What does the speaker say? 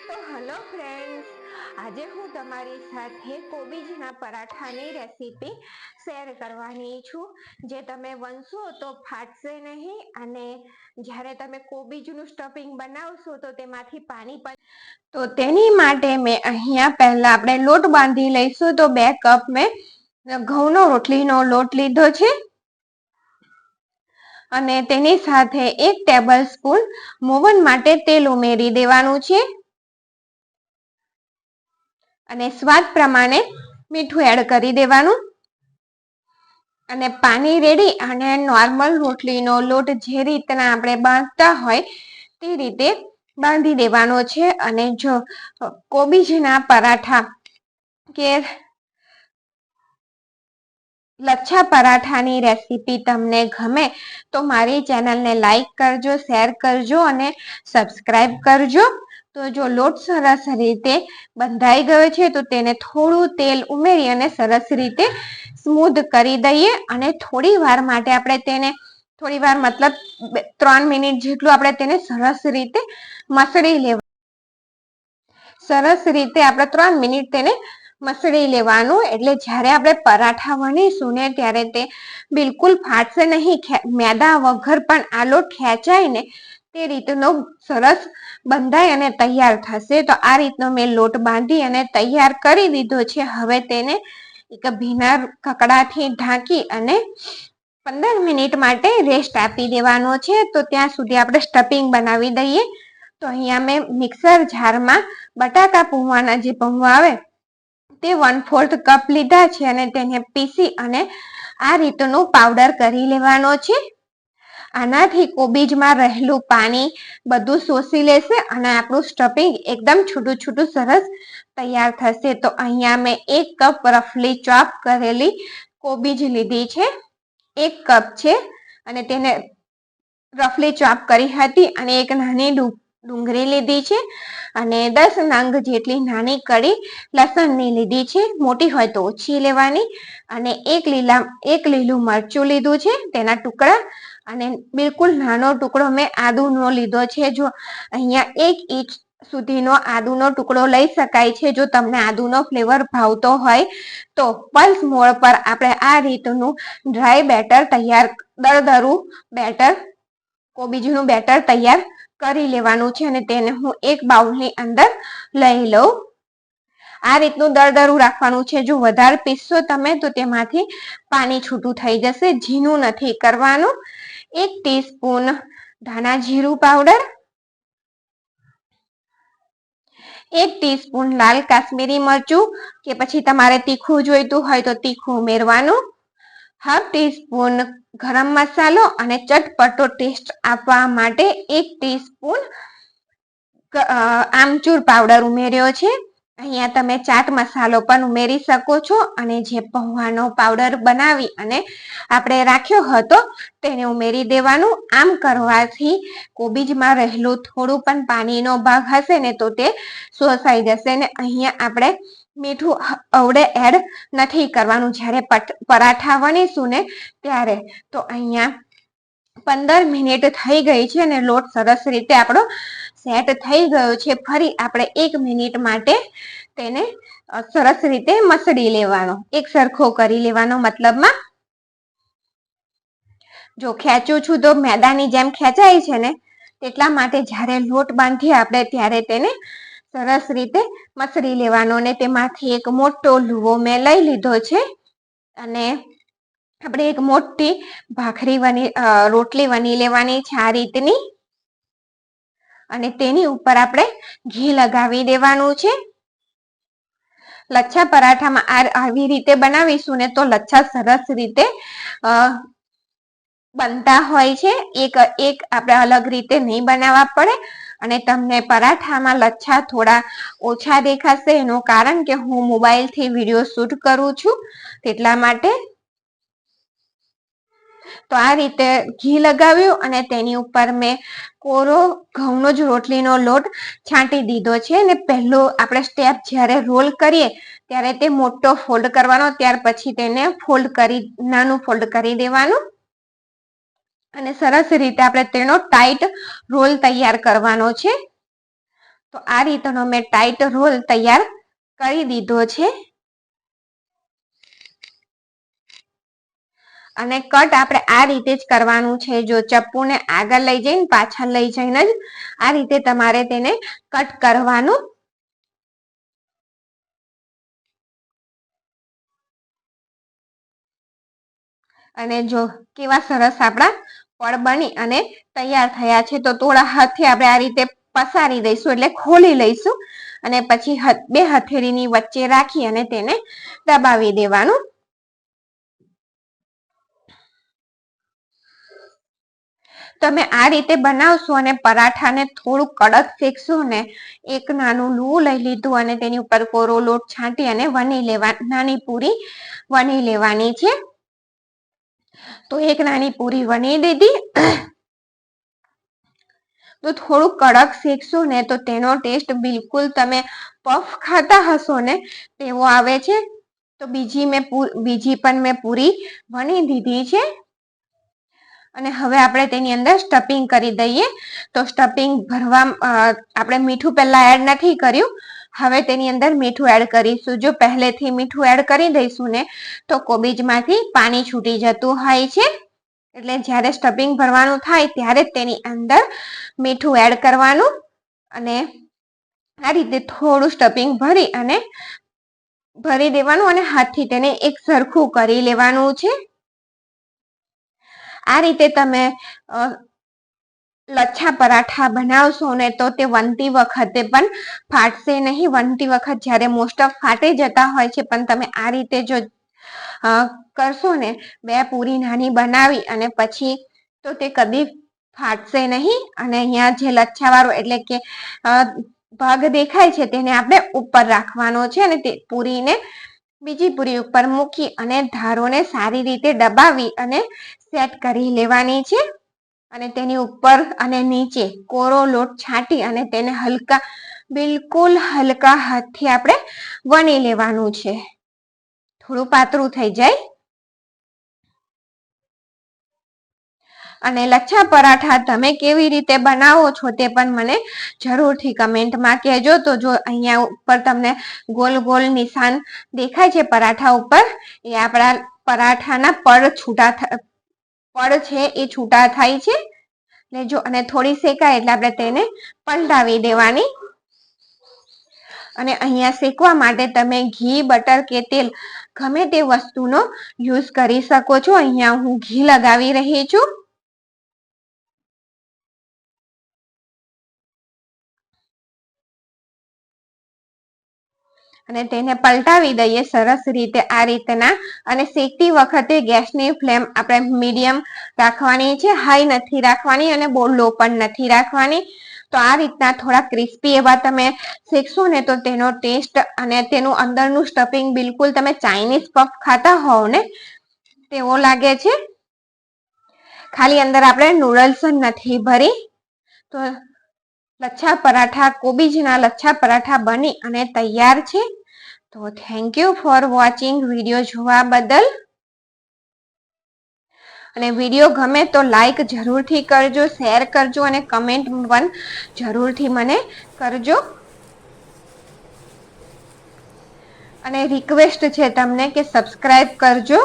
તો hello friends, આજે હું તમારી સાથે કોબીજના પરાઠાની રેસીપી શેર કરવાની છું, જે તમે વણશો તો ફાટશે નહીં અને જ્યારે તમે કોબીજનું સ્ટફિંગ બનાવશો તો તેમાંથી પાણી પણ. તો તેની માટે મેં અહીંયા પહેલા આપણે લોટ બાંધી લઈશું. તો 2 કપ મેં ઘઉંનો રોટલીનો લોટ લીધો છે અને તેની સાથે 1 ટેબલ સ્પૂન મોવન માટે તેલ ઉમેરી દેવાનું છે અને સ્વાદ પ્રમાણે મીઠું એડ કરી દેવાનું અને પાણી રેડી અને નોર્મલ રોટલીનો લોટ જે રીતના આપણે બાંધતા હોય તે રીતે બાંધી દેવાનો છે. અને જો કોબીજના પરાઠા કે લચ્છા પરાઠાની રેસીપી તમને ગમે તો મારી ચેનલને લાઈક કરજો, શેર કરજો અને સબસ્ક્રાઈબ કરજો. તો જો લોટ સરસ રીતે બંધાઈ ગયો છે તો તેને થોડું તેલ ઉમેરી અને સરસ રીતે સ્મૂધ કરી દઈએ અને થોડી વાર માટે આપણે તેને મતલબ 3 મિનિટ જેટલું આપણે તેને સરસ રીતે મસળી લેવાનું. સરસ રીતે આપણે 3 મિનિટ તેને મસળી લેવાનું, એટલે જ્યારે આપણે પરાઠા વણીશું ને ત્યારે તે બિલકુલ ફાટશે નહીં. મેદા વગર પણ આ લોટ ખેંચાય ને તે રીતનો સરસ બંધાય અને તૈયાર થશે. તો આ રીતનો મેં લોટ બાંધી અને તૈયાર કરી દીધો છે. હવે તેને એક ભીના કકડાથી ઢાંકી અને 15 મિનિટ માટે રેસ્ટ આપી દેવાનો છે. તો ત્યાં સુધી આપણે સ્ટફિંગ બનાવી દઈએ. તો અહીંયા મેં મિક્સર જારમાં બટાકા પૌવાના જે પૌવા આવે તે 1/4 કપ લીધા છે અને તેને પીસી અને આ રીતનો પાવડર કરી લેવાનો છે. આનાથી કોબીજમાં રહેલું પાણી બધું શોષી લેશે અને આપણું સ્ટફિંગ એકદમ છૂટું છૂટું સરસ તૈયાર થશે. તો અહીંયા મેં 1 કપ રફલી ચોપ કરેલી કોબીજ લીધી છે, 1 કપ છે અને તેને રફલી ચોપ કરી હતી. અને એક નાની ડુંગળી લીધી છે અને 10 નંગ જેટલી નાની કળી લસણની લીધી છે, મોટી હોય તો ઓછી લેવાની. અને એક લીલું મરચું લીધું છે, તેના ટુકડા, અને બિલકુલ નાનો ટુકડો મેં આદુનો લીધો છે. જો અહીંયા 1 ઇંચ સુધીનો આદુનો ટુકડો લઈ શકાય છે જો તમને આદુનો ફ્લેવર ભાવતો હોય તો. પલ્સ મોડ પર આપણે આ રીતનું ડ્રાય બેટર તૈયાર, દરદરું બેટર, કોબીજનું બેટર તૈયાર કરી લેવાનું છે અને તેને હું એક બાઉલની અંદર લઈ લઉં. આ રીતનું દરદરું રાખવાનું છે. જો વધારે પીસશો તમે તો તેમાંથી પાણી છૂટું થઈ જશે, ઝીણું નથી કરવાનું. 1 ટીસ્પૂન ધાણા જીરું પાવડર, 1 ટીસ્પૂન લાલ કાશ્મીરી મરચું કે પછી તમારે તીખું જોઈતું હોય તો તીખું ઉમેરવાનું, 1/2 ટીસ્પૂન ગરમ મસાલો અને ચટપટો ટેસ્ટ આપવા માટે 1 ટીસ્પૂન આમચૂર પાવડર ઉમેર્યો છે. અહીંયા તમે ચાટ મસાલો પણ ઉમેરી શકો છો અને જે પૌવાનો પાવડર બનાવી અને આપણે રાખ્યો હતો તેને ઉમેરી દેવાનું. આમ કરવાથી કોબીજમાં રહેલું થોડું પણ પાણીનો ભાગ હશે ને તો તે શોષાઈ જશે. ને અહીંયા આપણે મીઠું અવડે એડ નથી કરવાનું જ્યારે પરાઠા વણીશું ને ત્યારે. તો અહીંયા 15 મિનિટ થઈ ગઈ છે અને લોટ સરસ રીતે આપણો સેટ થઈ ગયો છે. ફરી આપણે 1 મિનિટ માટે તેને સરસ રીતે મસળી લેવાનો, એક સરખો કરી લેવાનો. મતલબમાં જો ખેંચું છું તો મેદાની જેમ ખેંચાય છે ને, એટલા માટે જ્યારે લોટ બાંધીએ આપણે ત્યારે તેને સરસ રીતે મસળી લેવાનો. અને તેમાંથી એક મોટો લુવો મેં લઈ લીધો છે અને આપણે એક મોટી રોટલી વણી લેવાની છે આ રીતની, અને તેની ઉપર આપણે ઘી લગાવી દેવાનું છે. લચ્છા પરાઠામાં આવી રીતે બનાવીશું ને તો લચ્છા સરસ રીતે બનતા હોય છે. એક આપણે અલગ રીતે નહીં બનાવવા પડે અને તમને પરાઠામાં લચ્છા થોડા ઓછા દેખાશે. એનું કારણ કે હું મોબાઈલથી વિડીયો શૂટ કરું છું તેટલા માટે. તો આ રીતે ઘી લગાવ્યું અને તેની ઉપર મેં કોરો ઘઉંનો જ રોટલીનો લોટ છાંટી દીધો છે. અને પહેલો આપણે સ્ટેપ જ્યારે રોલ કરીએ ત્યારે તે મોટો ફોલ્ડ કરવાનો, ત્યાર પછી તેને નાનું ફોલ્ડ કરી દેવાનું અને સરસ રીતે આપણે તેનો ટાઈટ રોલ તૈયાર કરવાનો છે. તો આ રીતનો મેં ટાઈટ રોલ તૈયાર કરી દીધો છે અને કટ આપણે આ રીતે જ કરવાનું છે. જો ચપ્પુને આગળ લઈ જઈને પાછળ લઈ જઈને જ આ રીતે તમારે તેને કટ કરવાનું. અને જો કેવા સરસ આપણા પડ બની અને તૈયાર થયા છે. તો થોડા હાથે આપણે આ રીતે પસારી દઈશું એટલે ખોલી લઈશું અને પછી બે હથેળીની વચ્ચે રાખી અને તેને દબાવી દેવાનું. તમે આ રીતે બનાવશો અને પરાઠાને થોડું કડક શેકશો ને, એક નાનું લું લઈ લીધું અને તેની ઉપર કોરો લોટ છાંટી અને નાની પૂરી વણી લેવાની છે. તો એક નાની પૂરી વણી દીધી. તો થોડું કડક શેકશો ને તો તેનો ટેસ્ટ બિલકુલ તમે પફ ખાતા હશો ને તેવો આવે છે. તો બીજી પણ મેં પૂરી વણી દીધી છે અને હવે આપણે તેની અંદર સ્ટફિંગ કરી દઈએ. તો સ્ટફિંગ ભરવા આપણે મીઠું પહેલા એડ નથી કર્યું, હવે તેની અંદર મીઠું એડ કરીશું. જો પહેલેથી મીઠું એડ કરી દઈશું ને તો કોબીજમાંથી પાણી છૂટી જતું હોય છે. એટલે જ્યારે સ્ટફિંગ ભરવાનું થાય ત્યારે તેની અંદર મીઠું એડ કરવાનું અને આ રીતે થોડું સ્ટફિંગ ભરી દેવાનું અને હાથથી તેને એક સરખું કરી લેવાનું છે. આ રીતે તમે લચ્છા પરાઠા બનાવશો ને તો તે વણતી વખતે પણ ફાટશે નહીં. વણતી વખત જ્યારે મોસ્ટ ઓફ ફાટી જતા હોય છે, પણ તમે આ રીતે જો કરશો ને, બે પૂરી નાની બનાવી અને પછી તો તે કદી ફાટશે નહીં. અને અહીંયા જે લચ્છા વાળો એટલે કે ભાગ દેખાય છે તેને આપણે ઉપર રાખવાનો છે અને તે પૂરીને બીજી પૂરી ઉપર મૂકી અને ધારોને સારી રીતે દબાવી અને સેટ કરી લેવાની છે. અને તેની ઉપર અને નીચે કોરો લોટ છાંટી અને તેને બિલકુલ હલકા હાથથી આપણે વણી લેવાનું છે. થોડું પાતળું થઈ જાય. અને લચ્છા પરાઠા તમે કેવી રીતે બનાવો છો તે પણ મને જરૂરથી કમેન્ટમાં કહેજો. તો જો અહીંયા ઉપર તમને ગોલ ગોલ નિશાન દેખાય છે પરાઠા ઉપર, એ આપણા પરાઠાના પડ છે એ છૂટા થાય છે. ને જો અને થોડી શેકાય એટલે આપણે તેને પલટાવી દેવાની. અને અહીંયા શેકવા માટે તમે ઘી, બટર કે તેલ ગમે તે વસ્તુનો યુઝ કરી શકો છો. અહીંયા હું ઘી લગાવી રહી છું. અને તેને પલટાવી દઈએ સરસ રીતે આ રીતના. અને શેકતી વખતે ગેસની ફ્લેમ આપણે મીડિયમ રાખવાની છે, હાઈ નથી રાખવાની અને બહુ લો પણ નથી રાખવાની. તો આ રીતના થોડા ક્રિસ્પી એવા તમે શેકશો ને તો તેનો ટેસ્ટ અને તેનું અંદરનું સ્ટફિંગ બિલકુલ તમે ચાઇનીઝ પફ ખાતા હોવ ને તેવો લાગે છે. ખાલી અંદર આપણે નૂડલ્સ નથી ભરી. તો લચ્છા પરાઠા, કોબીજના લચ્છા પરાઠા બની અને તૈયાર છે. તો thank you for watching. Video જોવા બદલ. અને વિડીયો ગમે તો લાઈક જરૂરથી કરજો, શેર કરજો અને કમેન્ટ પણ જરૂરથી મને કરજો. અને રિક્વેસ્ટ છે તમને કે સબસ્ક્રાઈબ કરજો.